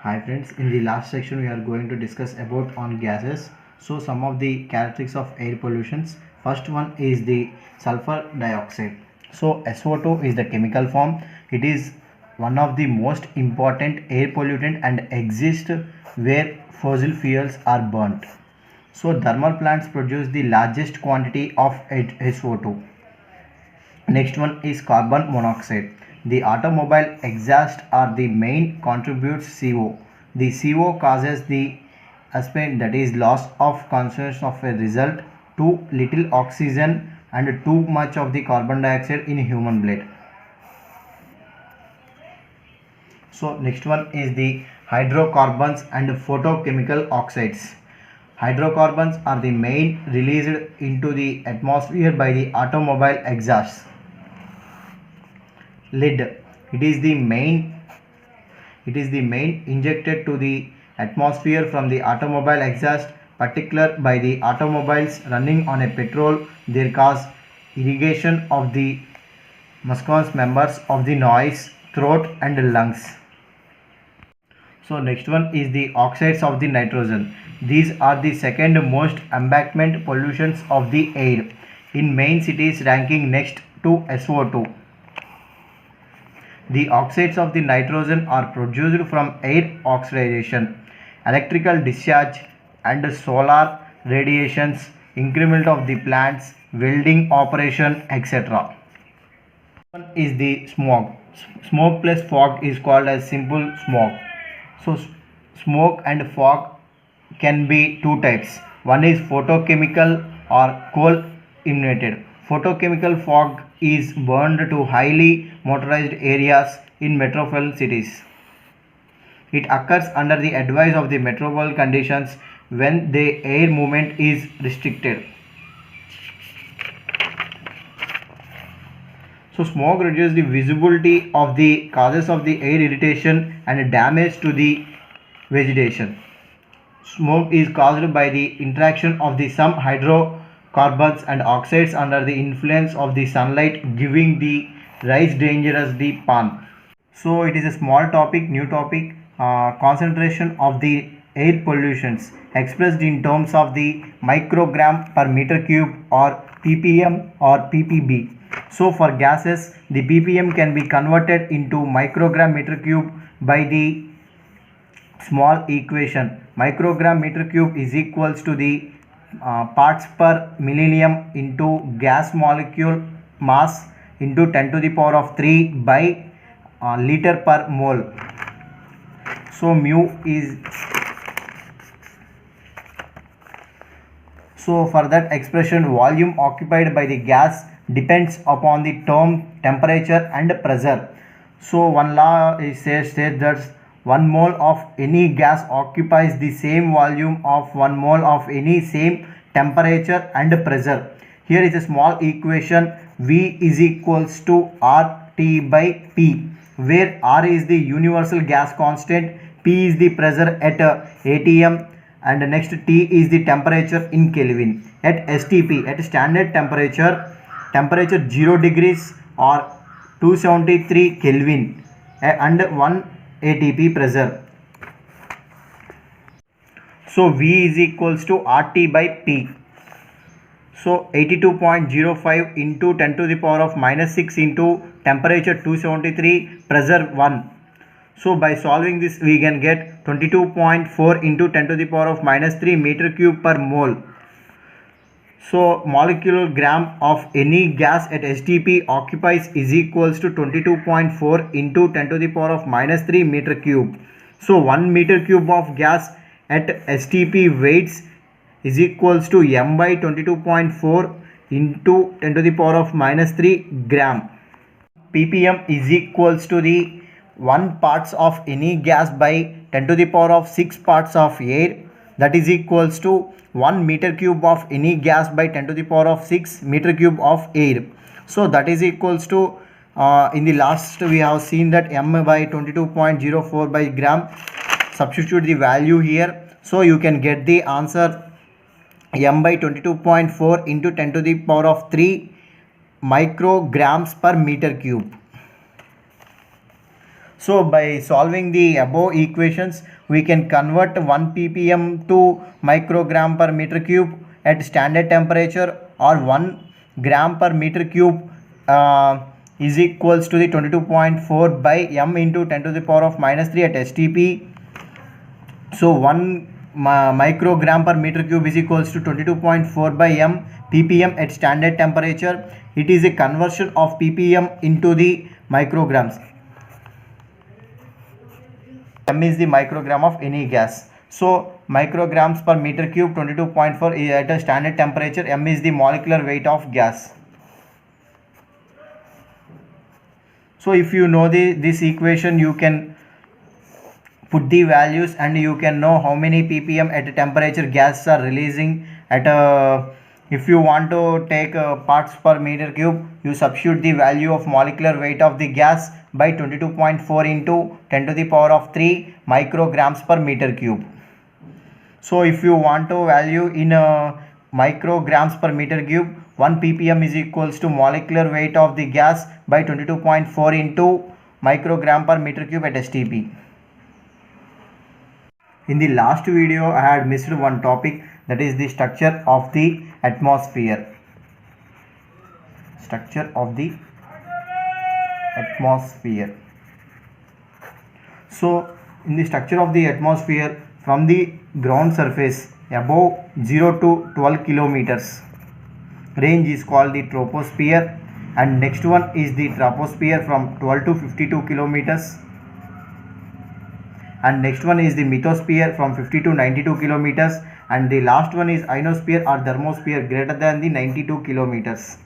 Hi friends, in the last section we are going to discuss about on gases. So some of the characteristics of air pollutions. First one is the sulfur dioxide. So SO2 is the chemical form. It is one of the most important air pollutant and exists where fossil fuels are burnt. So thermal plants produce the largest quantity of SO2. Next one is carbon monoxide. The automobile exhaust are the main contributes CO. The CO causes the aspect that is loss of concentration of a result, too little oxygen and too much of the carbon dioxide in human blood. So next one is the hydrocarbons and photochemical oxides. Hydrocarbons are the main released into the atmosphere by the automobile exhaust. Lead, it is the main injected to the atmosphere from the automobile exhaust, particular by the automobiles running on a petrol. They cause irrigation of the mucous members of the nose, throat and lungs. So next one is the oxides of the nitrogen. These are the second most embankment pollutions of the air in main cities, ranking next to SO2. The oxides of the nitrogen are produced from air oxidation, electrical discharge and solar radiations, increment of the plants, welding operation, etc. One is the smoke. Smoke plus fog is called as simple smoke. So smoke and fog can be two types. One is photochemical or coal emitted. Photochemical fog is burned to highly motorized areas in metropolitan cities. It occurs under the advice of the metropolitan conditions when the air movement is restricted. So smoke reduces the visibility of the causes of the air irritation and damage to the vegetation. Smoke is caused by the interaction of the some hydrocarbons and oxides under the influence of the sunlight, giving the rise dangerous the pan. So it is a small topic, new topic, concentration of the air pollutions expressed in terms of the microgram per meter cube or ppm or ppb. So for gases, the ppm can be converted into microgram meter cube by the small equation. Microgram meter cube is equals to the parts per millennium into gas molecule mass into 10 to the power of 3 by liter per mole. So mu is, so for that expression, volume occupied by the gas depends upon the term temperature and pressure. So one law says that 1 mole of any gas occupies the same volume of 1 mole of any same temperature and pressure. Here is a small equation, V is equals to RT by P, where R is the universal gas constant, P is the pressure at ATM, and next T is the temperature in Kelvin. At STP, at standard temperature 0 degrees or 273 Kelvin and 1 ATP pressure. So V is equals to RT by P. So 82.05 into 10 to the power of minus 6 into temperature 273, pressure 1. So by solving this we can get 22.4 into 10 to the power of minus 3 meter cube per mole. So molecular gram of any gas at STP occupies is equals to 22.4 into 10 to the power of minus 3 meter cube. So 1 meter cube of gas at STP weights is equals to m by 22.4 into 10 to the power of minus 3 gram. ppm is equals to the 1 parts of any gas by 10 to the power of 6 parts of air, that is equals to 1 meter cube of any gas by 10 to the power of 6 meter cube of air. So that is equals to in the last we have seen that m by 22.04 by gram. Substitute the value here, so you can get the answer m by 22.4 into 10 to the power of 3 micrograms per meter cube. So by solving the above equations, we can convert 1 ppm to microgram per meter cube at standard temperature, or 1 gram per meter cube is equals to the 22.4 by m into 10 to the power of minus 3 at STP. So 1 microgram per meter cube is equals to 22.4 by m ppm at standard temperature. It is a conversion of ppm into the micrograms. M is the microgram of any gas. So micrograms per meter cube 22.4 is at a standard temperature. M is the molecular weight of gas. So if you know this equation, you can put the values and you can know how many ppm at a temperature gases are releasing at a. If you want to take parts per meter cube, you substitute the value of molecular weight of the gas by 22.4 into 10 to the power of 3 micrograms per meter cube. So if you want to value in micrograms per meter cube, 1 ppm is equals to molecular weight of the gas by 22.4 into microgram per meter cube at STP. In the last video, I had missed one topic, that is the structure of the atmosphere. Structure of the atmosphere. So in the structure of the atmosphere, from the ground surface above 0 to 12 kilometers range is called the troposphere, and next one is the troposphere from 12 to 52 kilometers, and next one is the mesosphere from 50 to 92 kilometers, and the last one is ionosphere or thermosphere greater than the 92 kilometers.